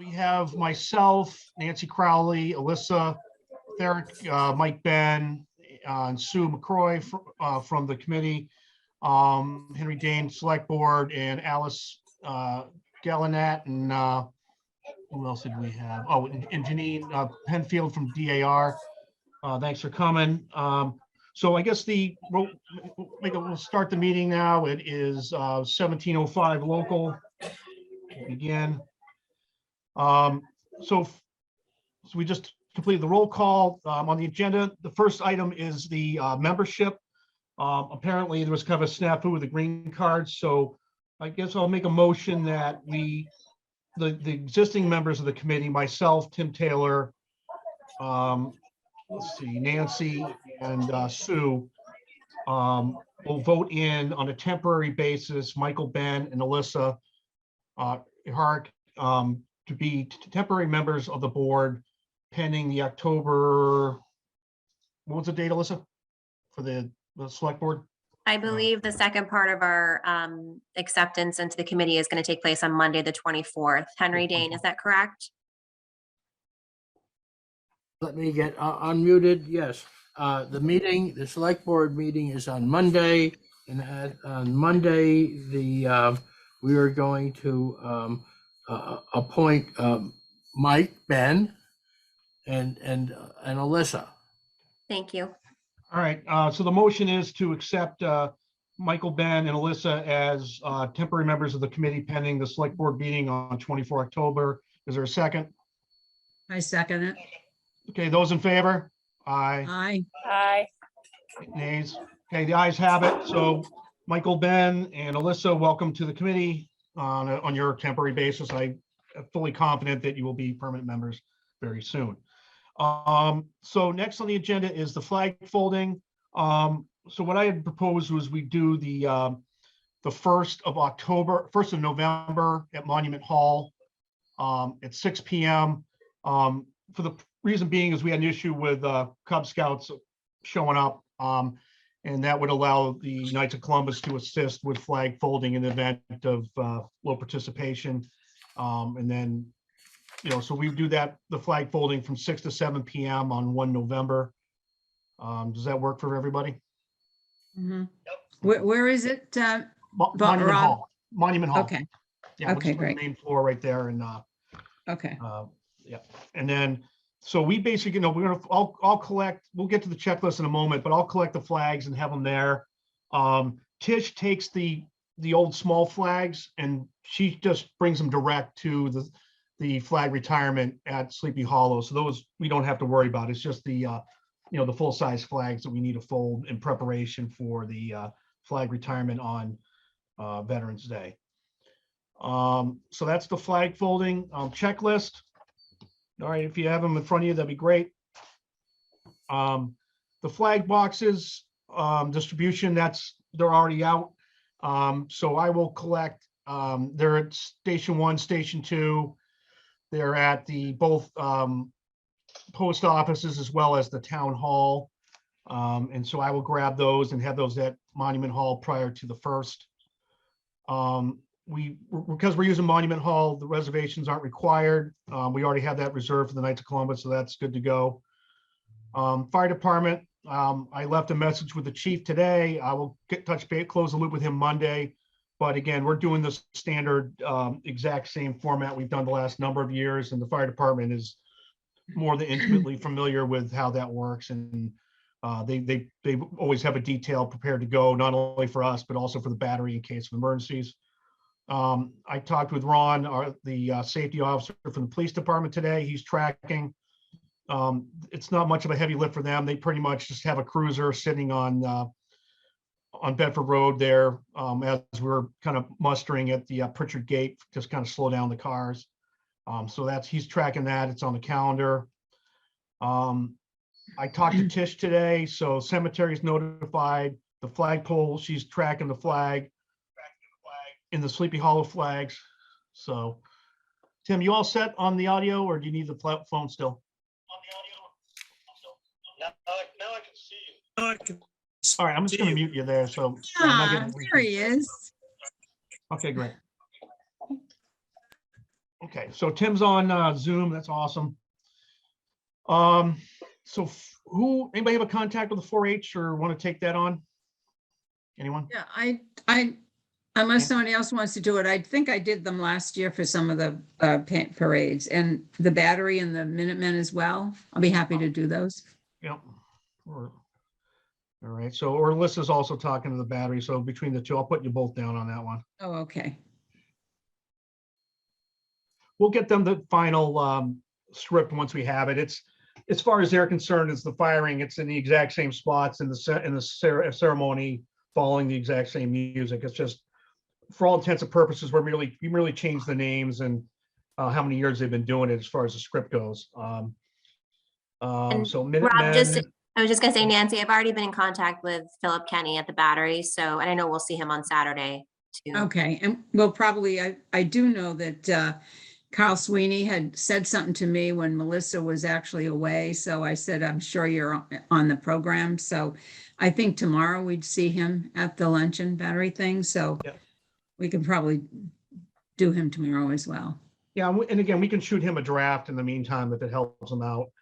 we have myself, Nancy Crowley, Alyssa, Therick, Mike Ben, and Sue McCroy from the committee, Henry Dane, Select Board, and Alice Gallinat, and who else did we have? Oh, and Janine Penfield from DAR. Thanks for coming. So I guess we'll start the meeting now. It is 17:05 local. We'll begin. So we just completed the roll call. On the agenda, the first item is the membership. Apparently there was kind of a snafu with the green cards, so I guess I'll make a motion that the existing members of the committee, myself, Tim Taylor, let's see, Nancy and Sue, will vote in on a temporary basis, Michael, Ben, and Alyssa Hark, to be temporary members of the board pending the October, what was the date, Alyssa, for the select board? I believe the second part of our acceptance into the committee is going to take place on Monday, the 24th. Henry Dane, is that correct? Let me get unmuted. Yes, the select board meeting is on Monday, and on Monday, we are going to appoint Mike, Ben, and Alyssa. Thank you. All right, so the motion is to accept Michael, Ben, and Alyssa as temporary members of the committee pending the select board meeting on 24 October. Is there a second? I second it. Okay, those in favor? Aye. Aye. Aye. Nays? Okay, the ayes have it. So Michael, Ben, and Alyssa, welcome to the committee on your temporary basis. I am fully confident that you will be permanent members very soon. So next on the agenda is the flag folding. So what I had proposed was we do the 1st of November at Monument Hall at 6 p.m. For the reason being is we had an issue with Cub Scouts showing up, and that would allow the Knights of Columbus to assist with flag folding in the event of low participation. And then, so we do the flag folding from 6 to 7 p.m. on 1 November. Does that work for everybody? Mm-hmm. Where is it? Monument Hall. Monument Hall. Okay. Yeah, Okay, which is the great. main floor right there. And Okay. yeah, and then so we basically, I'll collect. We'll get to the checklist in a moment, but I'll collect the flags and have them there. Tish takes the old small flags and she just brings them direct to the flag retirement at Sleepy Hollow. So those we don't have to worry about. It's just the the full size flags that we need to fold in preparation for the flag retirement on Veterans Day. So that's the flag folding checklist. All right, if you have them in front of you, that'd be great. The flag boxes distribution, they're already out. So I will collect. They're at Station 1, Station 2. They're at both post offices as well as the town hall. And so I will grab those and have those at Monument Hall prior to the 1st. Because we're using Monument Hall, the reservations aren't required. We already have that reserved for the Knights of Columbus, so that's good to go. Fire department, I left a message with the chief today. I will close the loop with him Monday. But again, we're doing the standard exact same format we've done the last number of years, and the fire department is more than intimately familiar with how that works. And they always have a detail prepared to go, not only for us, but also for the battery in case of emergencies. I talked with Ron, the safety officer from the police department today. He's tracking. It's not much of a heavy lift for them. They pretty much just have a cruiser sitting on Bedford Road there as we're kind of mustering at the Pritchard Gate, just kind of slow down the cars. So he's tracking that. It's on the calendar. I talked to Tish today, so cemetery is notified. The flagpole, she's tracking the flag in the Sleepy Hollow flags. So, Tim, you all set on the audio, or do you need the phone still? On the audio. Now I can see you. I can All right, I'm just going to mute you there. So I'm not Ah, getting there he is. Okay, great. Okay, so Tim's on Zoom. That's awesome. So anybody have a contact with the 4-H or want to take that on? Anyone? Yeah, unless somebody else wants to do it, I think I did them last year for some of the parades and the Battery and the Minutemen as well. I'll be happy to do those. Yep. All right, so Alyssa's also talking to the Battery, so between the two, I'll put you both down on that one. Oh, okay. We'll get them the final script once we have it. It's, as far as they're concerned, it's the firing. It's in the exact same spots in the ceremony, following the exact same music. It's just, for all intents and purposes, we merely changed the names and how many years they've been doing it as far as the script goes. And So Rob, Minutemen. I was just gonna say, Nancy, I've already been in contact with Philip Kenny at the Battery, so, and I know we'll see him on Saturday too. Okay, and we'll probably, I do know that Carl Sweeney had said something to me when Melissa was actually away, so I said, I'm sure you're on the program, so I think tomorrow we'd see him at the luncheon Battery thing, so Yep. we can probably do him tomorrow as well. Yeah, and again, we can shoot him a draft in the meantime if it helps him out.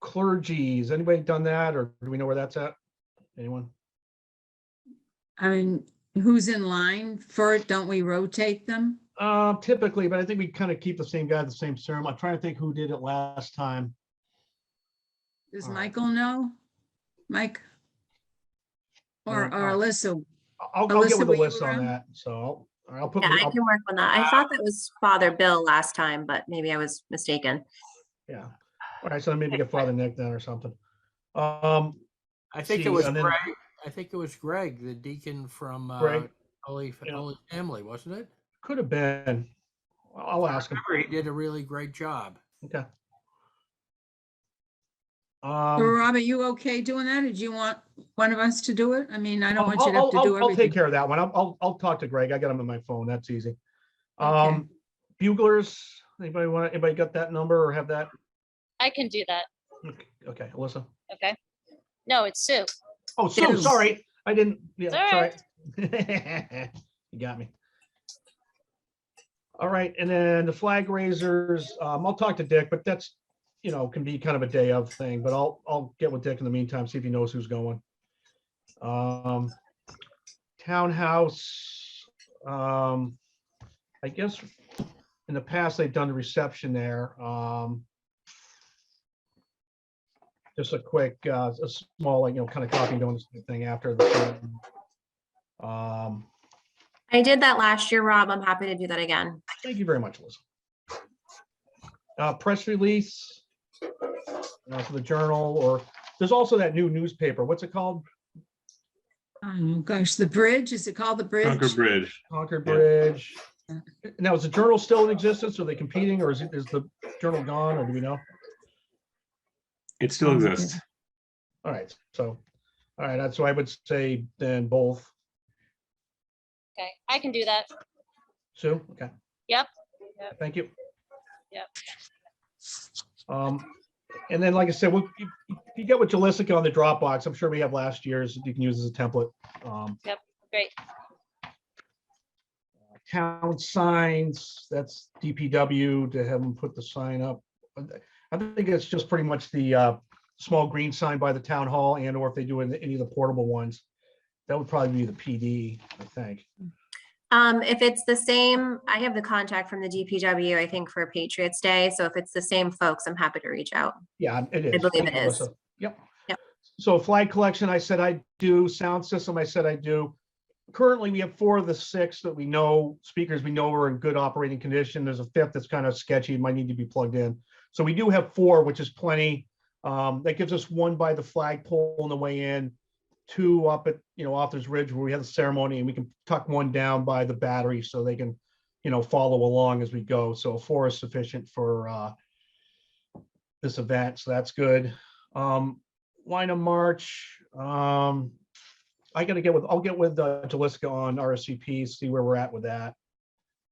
Clergies, anybody done that, or do we know where that's at? Anyone? I mean, who's in line for it? Don't we rotate them? Typically, but I think we kind of keep the same guy, the same serum. I'm trying to think who did it last time. Does All right. Michael know? Mike? Or All right. Alyssa? I'll get Alyssa, with were you Alyssa on around? that. So I'll put. Yeah, I can work on that. I thought that was Father Bill last time, but maybe I was mistaken. Yeah. All right. So maybe get Father Nick then or something. I think it see, was and then- Greg. I think it was Greg, the deacon from Greg? Holy Yeah. Family, wasn't it? Could have been. I'll ask him. Remember, he did a really great job. Okay. Rob, are you okay doing that? Did you want one of us to do it? I mean, I don't want you to have to do I'll take everything. care of that one. I'll talk to Greg. I got him on my phone. That's easy. Okay. Buglers. Anybody got that number or have that? I can do that. Okay, Alyssa. Okay. No, it's Sue. Oh, Sue, Yes. sorry. I didn't. Yeah, It's all sorry. You got me. All right, and then the flag raisers, I'll talk to Dick, but that's, can be kind of a day of thing, but I'll get with Dick in the meantime, see if he knows who's going. Townhouse, I guess in the past, they've done the reception there. Just a quick, a small, kind of coffee doing this thing after the. I did that last year, Rob. I'm happy to do that again. Thank you very much, Liz. Press release for the Journal, or there's also that new newspaper. What's it called? Oh, gosh, the bridge, is it called the bridge? Concord Bridge. Concord Yeah. Bridge. Now, is the Journal still in existence? Are they competing, or is the Journal gone, or do we know? It still exists. All right, so, all right, that's so I would say then both. Okay, I can do that. Sue, okay. Yep. Thank you. Yep. And then, like I said, if you get with Jalissa on the Dropbox, I'm sure we have last year's that you can use as a template. Great. Town signs, that's DPW to have them put the sign up. I think it's just pretty much the small green sign by the town hall, and or if they do any of the portable ones, that would probably be the PD, I think. If it's the same, I have the contact from the DPW, I think, for Patriots Day. So if it's the same folks, I'm happy to reach out. Yeah, it is. I believe Thank it you, is. Alyssa. Yep. Yep. So flag collection, I said I do. Sound system, I said I do. Currently, we have 4 of the 6 that we know, speakers we know are in good operating condition. There's a 5th that's kind of sketchy, might need to be plugged in. So we do have 4, which is plenty. That gives us 1 by the flagpole on the way in, 2 up at, Author's Ridge where we have the ceremony, and we can tuck 1 down by the Battery so they can, follow along as we go. So 4 is sufficient for this event, so that's good. Line of march. I'll get with Jaliska on RSVP, see where we're at with that.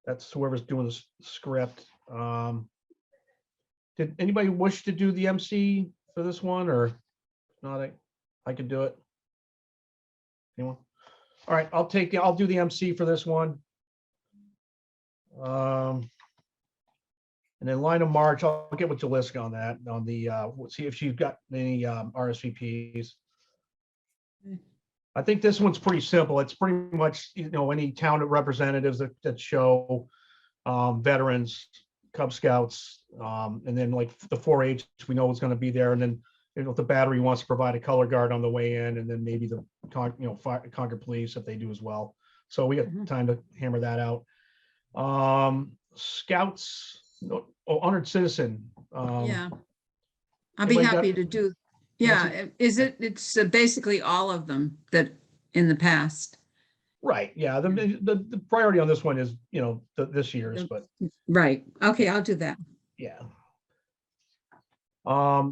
That's whoever's doing the script. Did anybody wish to do the MC for this one, or not? I could do it. Anyone? All right, I'll do the MC for this one. And then line of march, I'll get with Jaliska on that, on the, we'll see if she's got any RSVPs. I think this one's pretty simple. It's pretty much, any town representatives that show veterans, Cub Scouts, and then like the 4-H, we know is going to be there. And then, if the battery wants to provide a color guard on the way in, and then maybe the, Concord Police if they do as well. So we got time to hammer that out. Scouts, honored citizen. Yeah. I'll be anybody got- happy to do, yeah, it's basically all of them that in the past. Right, yeah, the priority on this one is, this year's, but Right, okay, I'll do that. yeah.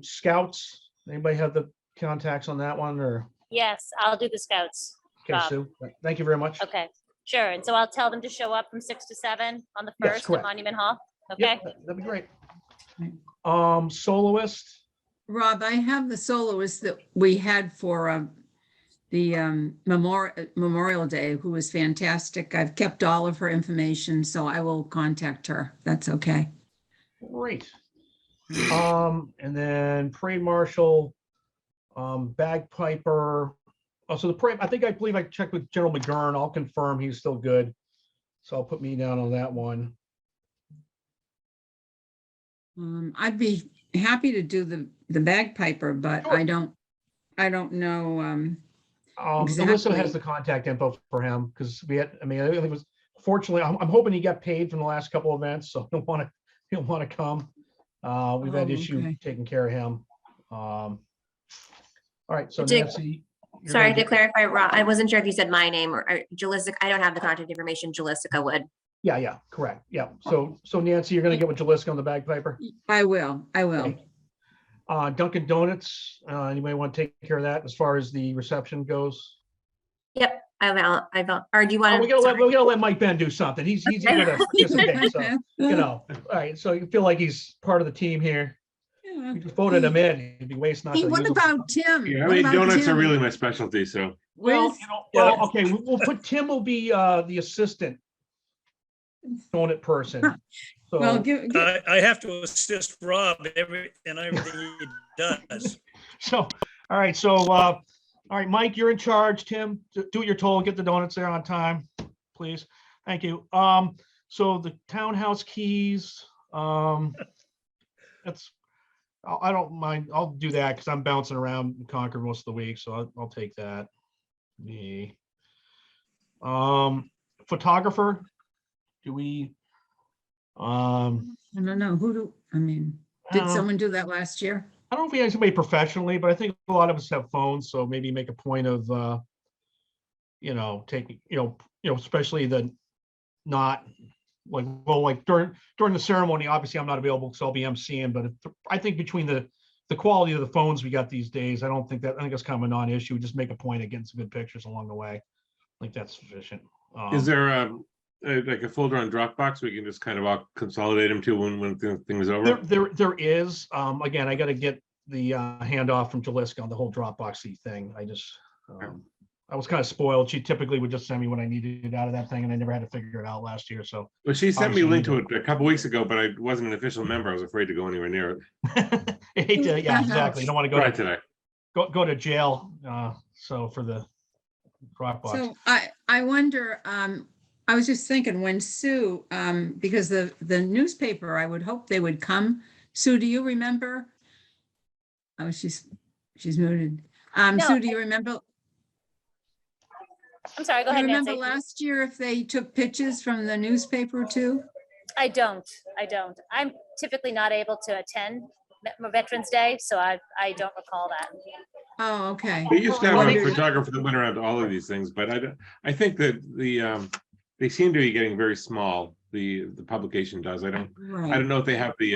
Scouts, anybody have the contacts on that one, or, Yes, I'll do the scouts. okay, Bob. Sue, thank you very much. Okay, sure. And so I'll tell them to show up from 6 to 7 on the Yes, 1st at correct. Monument Hall. Yep, Okay, that'd be great. Right. Soloist, Rob, I have the soloist that we had for the Memorial Day, who was fantastic. I've kept all of her information, so I will contact her. That's okay. great. And then parade marshal, bagpiper. Oh, so the parade, I believe I checked with General McGurn. I'll confirm he's still good. So I'll put me down on that one. I'd be happy to do the bagpiper, but Sure. I don't know. Melissa Exactly. has the contact info for him because I think it was, fortunately, I'm hoping he got paid from the last couple of events, so he'll want to come. We've had Oh, issue okay. taking care of him. All right, so Dick, Nancy. you're Sorry gonna to get- clarify, Rob, I wasn't sure if you said my name or Jalisika. I don't have the contact information. Jalisika would. Yeah, correct. Yeah. So Nancy, you're gonna get with Jaliska on the bagpiper. I will. Okay. Dunkin' Donuts, anybody want to take care of that as far as the reception goes? Yep, or do you Oh, want we to? gotta let Mike Ben do something. He's eager to participate, so, all right, so you feel like he's part of the team here. Yeah. We just voted him in. He'd be waste not Hey, to what use him. about Tim? Yeah, I What mean, about donuts are Tim? really my specialty, so. Well, Where's- okay, we'll put Tim will be the assistant donut person. Well, So, I have to assist Rob in everything he does. all right, all right, Mike, you're in charge. Tim, do what you're told. Get the donuts there on time, please. Thank you. So the townhouse keys, that's, I don't mind. I'll do that because I'm bouncing around Concord most of the week, so I'll take that. Me. Photographer, do we? I don't know. Did Uh, someone do that last year? I don't know if we have somebody professionally, but I think a lot of us have phones, so maybe make a point of, taking, especially the not like, well, like during the ceremony, obviously I'm not available because I'll be emceeing, but I think between the quality of the phones we got these days, I think that's kind of a non-issue. Just make a point of getting some good pictures along the way. I think that's sufficient. Is there like a folder on Dropbox we can just kind of all consolidate them to when thing is over? There is, again, I got to get the handoff from Jaliska on the whole Dropboxy thing. I was kind of spoiled. She typically would just send me what I needed out of that thing, and I never had to figure it out last year. So Well, she sent me a Obviously, link to it a couple weeks ago, but I wasn't an official member. I was afraid to go anywhere near it. I hate to, yeah, exactly. You don't want to Right today. go to jail. So for the Dropbox. So I wonder, I was just thinking when Sue, because the newspaper, I would hope they would come. Sue, do you remember? Oh, she's muted. No, Sue, do you remember? I'm sorry, go Do you ahead, remember Nancy. last year if they took pictures from the newspaper too? I don't. I'm typically not able to attend Veterans Day, so I don't recall that. Oh, okay. They used to have a Wondered- photographer that went around to all of these things, but I think that they seem to be getting very small. The publication does. I don't Right. know if they have the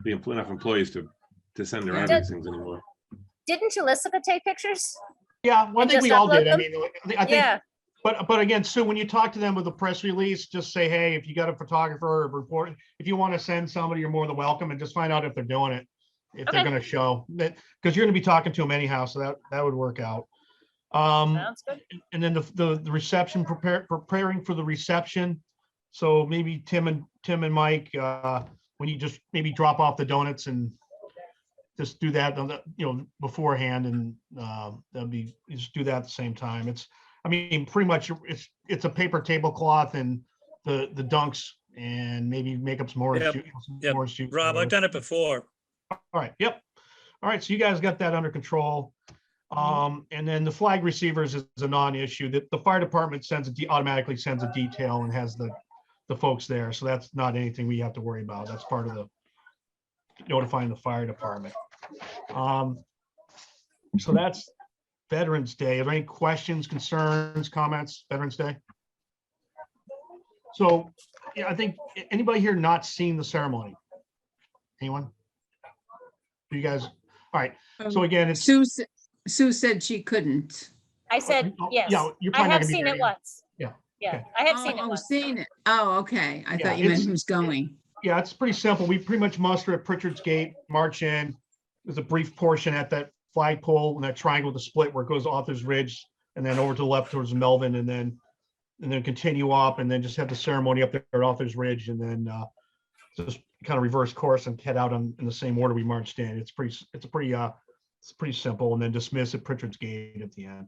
enough employees to send around these things anymore. Didn't Jalisika take pictures? Yeah, well, I And think we just all did. upload I them? mean, I think, Yeah, but again, Sue, when you talk to them with a press release, just say, hey, if you got a photographer or a reporter, if you want to send somebody, you're more than welcome, and just find out if they're doing it, if they're Okay. going to show that, because you're going to be talking to them anyhow, so that would work out. sounds good. And then the reception, preparing for the reception. So maybe Tim and Mike, when you just maybe drop off the donuts and just do that on the, beforehand, and that'd be, you just do that at the same time. I mean, pretty much it's a paper tablecloth and the dunks, and maybe make up some orange Yep, juice. yep. Orange juice. Rob, I've done it before. All right, yep. All right, so you guys got that under control. And then the flag receivers is a non-issue. That the fire department automatically sends a detail and has the folks there. So that's not anything we have to worry about. That's part of the notifying the fire department. So that's Veterans Day. Are there any questions, concerns, comments, Veterans Day? So, yeah, I think anybody here not seen the ceremony? Anyone? You guys, all right. So again, it's Sue said she couldn't. I said, yes. Yeah, you're I probably not have gonna be seen there, it yeah. once. Yeah, Yeah, okay. I have seen it Oh, once. seen it. Oh, okay. I Yeah, thought you meant it's- who's going. Yeah, it's pretty simple. We pretty much muster at Pritchard's Gate, march in. There's a brief portion at that flagpole and that triangle with the split where it goes Author's Ridge and then over to the left towards Melvin, and then continue up, and then just have the ceremony up there at Author's Ridge, and then just kind of reverse course and head out in the same order we marched in. It's pretty simple, and then dismiss at Pritchard's Gate at the end.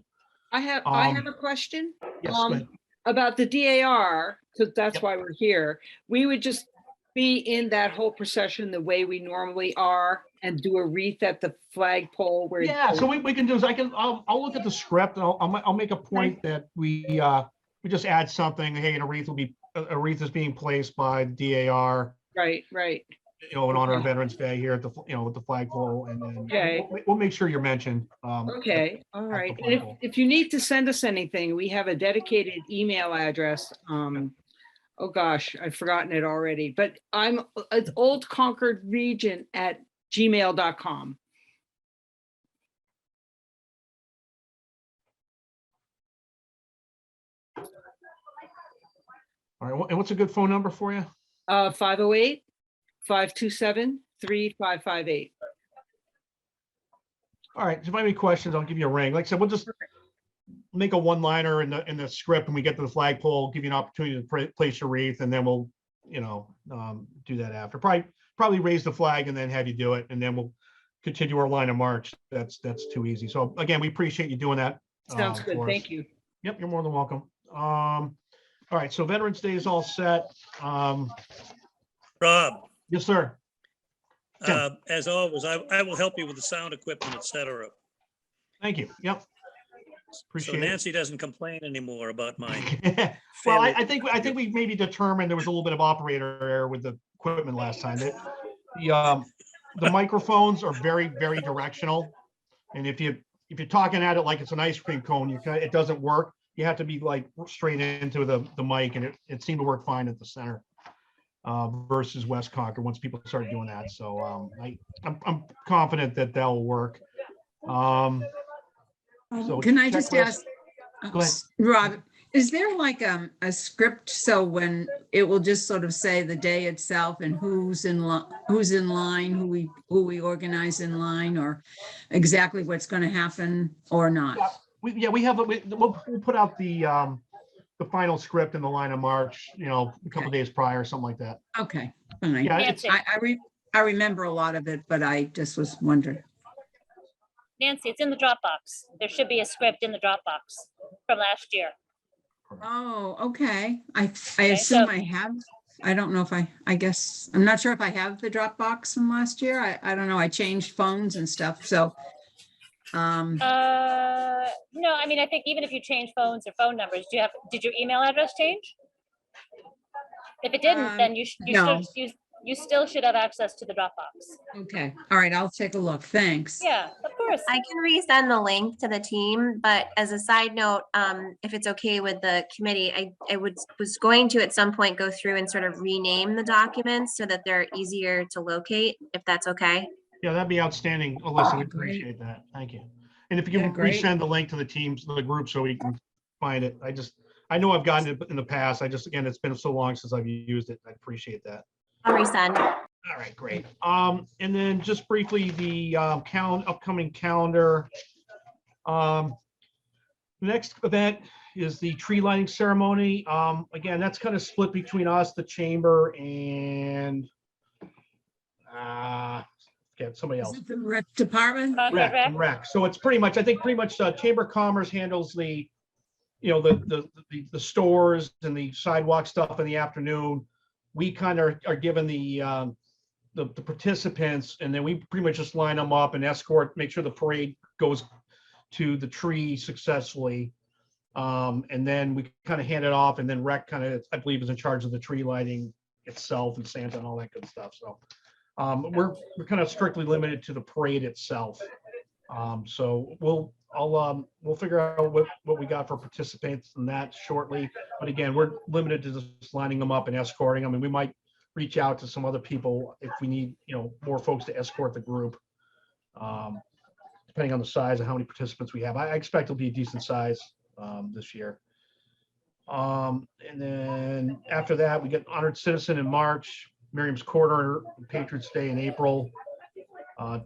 I have a question. Yes, go ahead. About the DAR, because that's Yep. why we're here. We would just be in that whole procession the way we normally are and do a wreath at the flagpole where. Yeah, so what we can do is I'll look at the script, and I'll make a point that we just add something. Hey, a wreath is being placed by DAR, Right. in honor of Veterans Day here at the, with the flagpole, and then Okay. we'll make sure you're mentioned. Okay, all right. the And flagpole. if you need to send us anything, we have a dedicated email address. Oh gosh, I've forgotten it already, but it's oldconcordregent@gmail.com. All right, and what's a good phone number for you? 508-527-3558. All right, if you have any questions, I'll give you a ring. Like I said, we'll just make a one-liner in the script when we get to the flagpole, give you an opportunity to place your wreath, and then we'll, do that after. Probably raise the flag and then have you do it, and then we'll continue our line of march. That's too easy. So again, we appreciate you doing that. Sounds good, for us. thank you. Yep, you're more than welcome. All right, so Veterans Day is all set. Rob, Yes, sir. Tim. as always, I will help you with the sound equipment, et cetera. Thank you. Yep. So Appreciate it. Nancy doesn't complain anymore about mine. Well, I think we maybe determined there was a little bit of operator error with the equipment last time. The microphones are very, very directional. And if you're talking at it like it's an ice cream cone, it doesn't work. You have to be like straight into the mic, and it seemed to work fine at the center versus West Concord once people started doing that. So I'm confident that will work. So Can I just checklist. ask, Go ahead. Rob, is there like a script so when it will just sort of say the day itself and who's in line, who we organize in line, or exactly what's going to happen or not? We'll put out the final script in the line of march, a couple days prior, something like that. Okay, fine. Yeah, Nancy, I remember a lot of it, but I just was wondering. Nancy, it's in the Dropbox. There should be a script in the Dropbox from last year. Oh, okay. I Okay, assume so- I have. I don't know if I guess, I'm not sure if I have the Dropbox from last year. I don't know. I changed phones and stuff, so. No, I mean, I think even if you change phones or phone numbers, did your email address change? If it didn't, then no. you still should have access to the Dropbox. Okay, all right, I'll take a look. Thanks. Yeah, of course. I can resend the link to the team, but as a side note, if it's okay with the committee, I was going to at some point go through and sort of rename the documents so that they're easier to locate, if that's okay. Yeah, that'd be outstanding. Alyssa, we Great. appreciate that. Thank you. And if you Yeah, can great. resend the link to the teams, the group, so we can find it. I know I've gotten it in the past. Again, it's been so long since I've used it. I appreciate that. I'll resend. All right, great. And then just briefly, the upcoming calendar. Next event is the tree lighting ceremony. Again, that's kind of split between us, the chamber, and get somebody Is else. it the rec department? Concord Rec? Rec. So it's pretty much, I think pretty much Chamber of Commerce handles the, the stores and the sidewalk stuff in the afternoon. We kind of are given the participants, and then we pretty much just line them up and escort, make sure the parade goes to the tree successfully. And then we kind of hand it off, and then Rec kind of, I believe, is in charge of the tree lighting itself and Santa and all that good stuff. So we're kind of strictly limited to the parade itself. So we'll figure out what we got for participants in that shortly. But again, we're limited to just lining them up and escorting them. And we might reach out to some other people if we need, more folks to escort the group. Depending on the size and how many participants we have. I expect it'll be a decent size this year. And then after that, we get Honored Citizen in March, Miriam's Quarter, Patriots Day in April,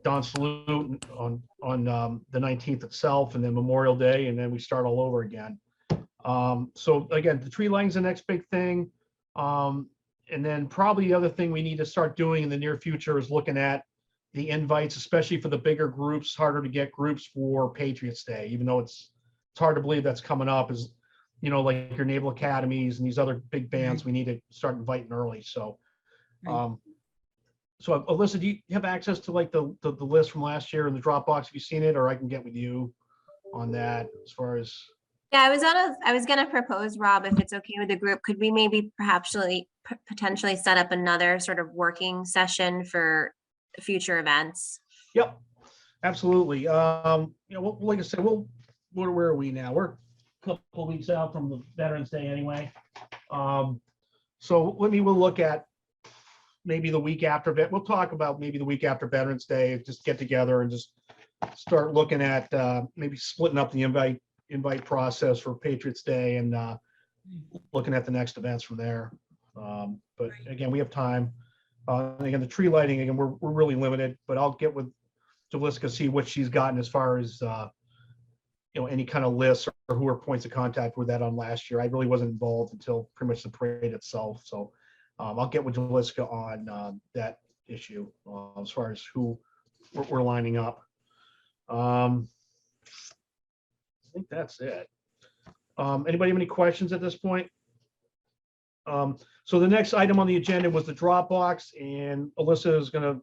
Dawn Salute on the 19th itself, and then Memorial Day, and then we start all over again. So again, the tree lighting's the next big thing. And then probably the other thing we need to start doing in the near future is looking at the invites, especially for the bigger groups. Harder to get groups for Patriots Day, even though it's hard to believe that's coming up, is, like your Naval Academies and these other big bands, we need to start inviting early. So, so Alyssa, do you have access to like the list from last year in the Dropbox? Have you seen it, or I can get with you on that as far as? Yeah, I was gonna propose, Rob, if it's okay with the group, could we maybe perhaps potentially set up another sort of working session for future events? Yep, absolutely. Like I said, where are we now? We're a couple of weeks out from the Veterans Day anyway. So we'll look at maybe the week after. We'll talk about maybe the week after Veterans Day, just get together and just start looking at maybe splitting up the invite process for Patriots Day and looking at the next events from there. But again, we have time. Again, the tree lighting, again, we're really limited, but I'll get with Jaliska, see what she's gotten as far as any kind of lists or who her points of contact were that on last year. I really wasn't involved until pretty much the parade itself. So I'll get with Jaliska on that issue as far as who we're lining up. I think that's it. Anybody have any questions at this point? So the next item on the agenda was the Dropbox, and Alyssa is going to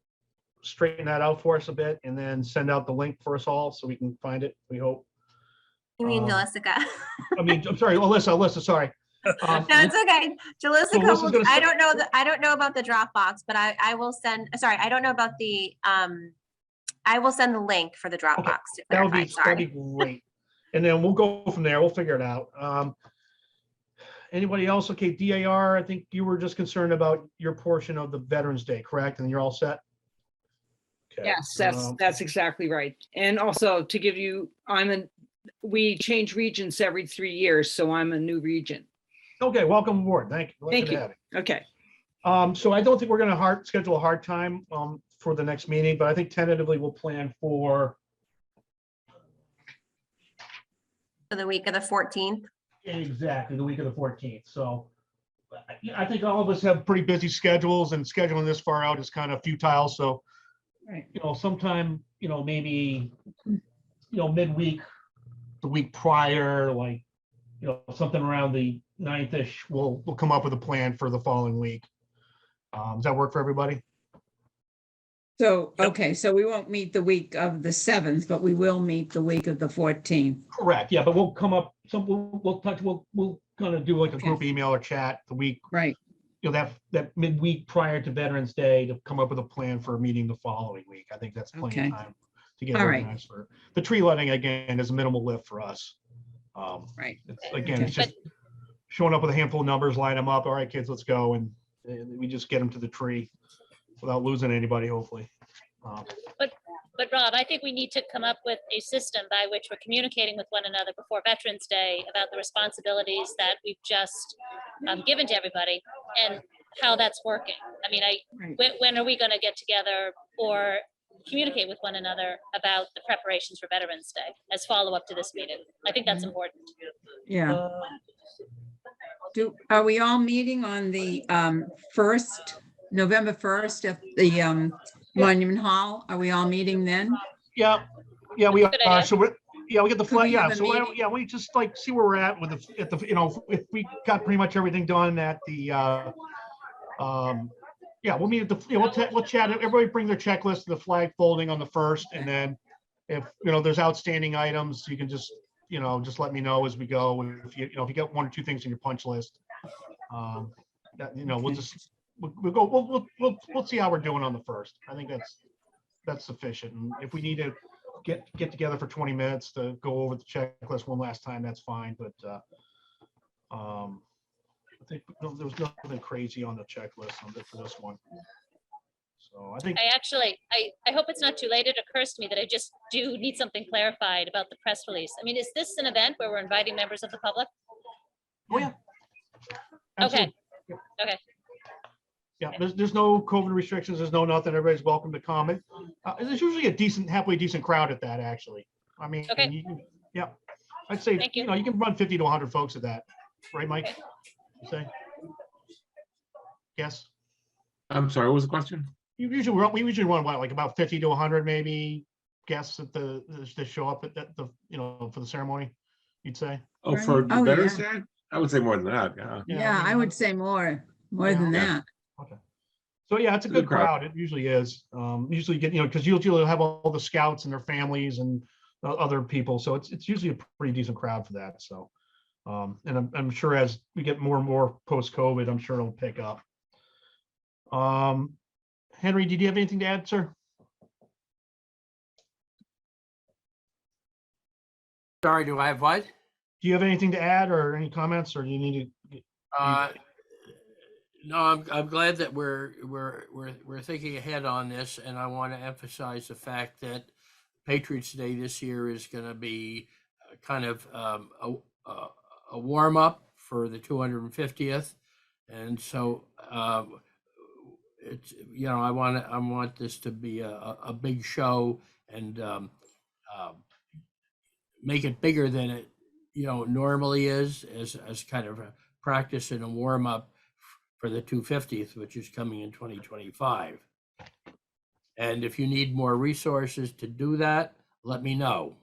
straighten that out for us a bit and then send out the link for us all so we can find it, we hope. You mean Jaliska? I'm sorry, Alyssa, sorry. No, it's okay. Jalissa, So Alyssa's gonna I don't know about the Dropbox, but I will send, sorry, I don't know about the, I will send the link for the Dropbox to That'd clarify, be sorry. great. And then we'll go from there. We'll figure it out. Anybody else? Okay, DAR, I think you were just concerned about your portion of the Veterans Day, correct? And you're all set? Okay. Yes, that's exactly right. And also to give you, we change regions every 3 years, so I'm a new region. Okay, welcome aboard. Thank you. Thank Good to you. have Okay. So I don't think we're going to schedule a hard time for the next meeting, but I think tentatively we'll plan for For the week of the 14th. exactly the week of the 14th. So I think all of us have pretty busy schedules, and scheduling this far out is kind of futile. So, Right. Sometime, maybe, midweek, the week prior, like, something around the 9th-ish, we'll come up with a plan for the following week. Does that work for everybody? So, okay, so we won't meet the week of the 7th, but we will meet the week of the 14th. Correct. Yeah, but we'll come up, so we'll kind of do like a Okay. group email or chat the week, Right, that midweek prior to Veterans Day to come up with a plan for a meeting the following week. I think that's plenty Okay. of time to get All right. organized for the tree lighting. Again, is a minimal lift for us. right. Again, it's just showing up with a handful of numbers, line them up. All right, kids, let's go. And we just get them to the tree without losing anybody, hopefully. But Rob, I think we need to come up with a system by which we're communicating with one another before Veterans Day about the responsibilities that we've just given to everybody and how that's working. I mean, Right. when are we going to get together, or communicate with one another about the preparations for Veterans Day as follow-up to this meeting. I think that's important. Yeah. Are we all meeting on the November 1st at the Monument Hall? Are we all meeting then? Yeah, we Good are. idea. So we get the Could flag. we Yeah, have a so why meeting? don't, we just like see where we're at with if we got pretty much everything done at the we'll meet at the we'll chat. Everybody bring their checklist of the flag folding on the 1st, and then if there's outstanding items, you can just let me know as we go. If you got 1 or 2 things in your punch list, we'll just we'll see how we're doing on the 1st. I think that's sufficient. And if we need to get together for 20 minutes to go over the checklist one last time, that's fine. But I think there was nothing crazy on the checklist for this one. So I think I hope it's not too late. It occurs to me that I just do need something clarified about the press release. I mean, is this an event where we're inviting members of the public? yeah. Okay. Absolutely. Yeah. Okay. Yeah, there's no COVID restrictions. There's no nothing. Everybody's welcome to comment. There's usually a halfway decent crowd at that, actually. I mean, Okay. yeah, I'd say, Thank you. you can run 50 to 100 folks at that. Right, Mike? Okay. You say? Yes. I'm sorry, what was the question? We usually run what, like about 50 to 100 maybe guests at to show up at the for the ceremony, you'd say? Oh, for Oh, Veterans yeah. Day? I would say more than that, yeah. Yeah, I would say more than Yeah. that. Okay. So yeah, it's a good crowd. It usually is. Usually get, because you'll have all the scouts and their families and other people. So it's usually a pretty decent crowd for that. So, and I'm sure as we get more and more post-COVID, I'm sure it'll pick up. Henry, did you have anything to add, sir? Sorry, do I have what? Do you have anything to add or any comments, or do you need to? No, I'm glad that we're thinking ahead on this, and I want to emphasize the fact that Patriots Day this year is going to be kind of a warm up for the 250th, and so it's I want this to be a big show and make it bigger than it normally is as kind of a practice and a warm up for the 250th, which is coming in 2025. And if you need more resources to do that, let me know.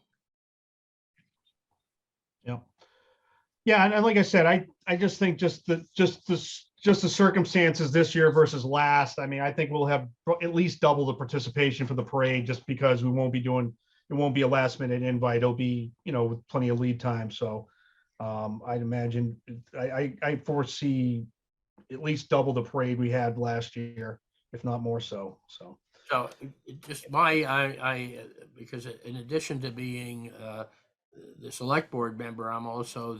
Yeah, and like I said, I just think just the circumstances this year versus last. I mean, I think we'll have at least double the participation for the parade, just because it won't be a last minute invite. It'll be with plenty of lead time. So I'd imagine I foresee at least double the parade we had last year, if not more so. So just because in addition to being the select board member, I'm also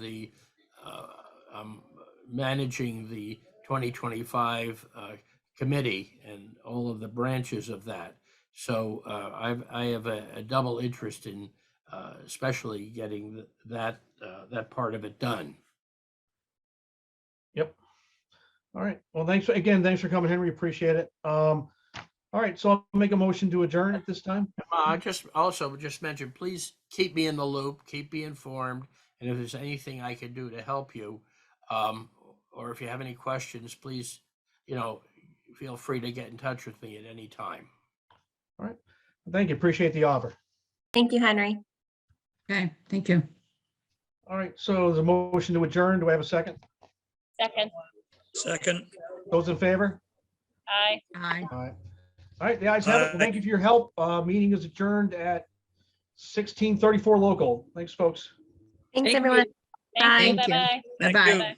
I'm managing the 2025 committee and all of the branches of that. So I have a double interest in especially getting that part of it done. Yep. All right. Well, thanks for coming, Henry. Appreciate it. All right. So I'll make a motion to adjourn at this time. I just mention, please keep me in the loop, keep me informed, and if there's anything I can do to help you, or if you have any questions, please, feel free to get in touch with me at any time. All right. Thank you. Appreciate the offer. Thank you, Henry. Okay, thank you. All right. So there's a motion to adjourn. Do I have a second? Second. Those in favor? Aye. Aye. All right. All right. The ayes have it. Well, thank you for your help. Meeting is adjourned at 16:34 local. Thanks, folks. Thanks, Thank everyone. you. Thank you. Thank you. Bye-bye. Thank Bye-bye. you. Bye.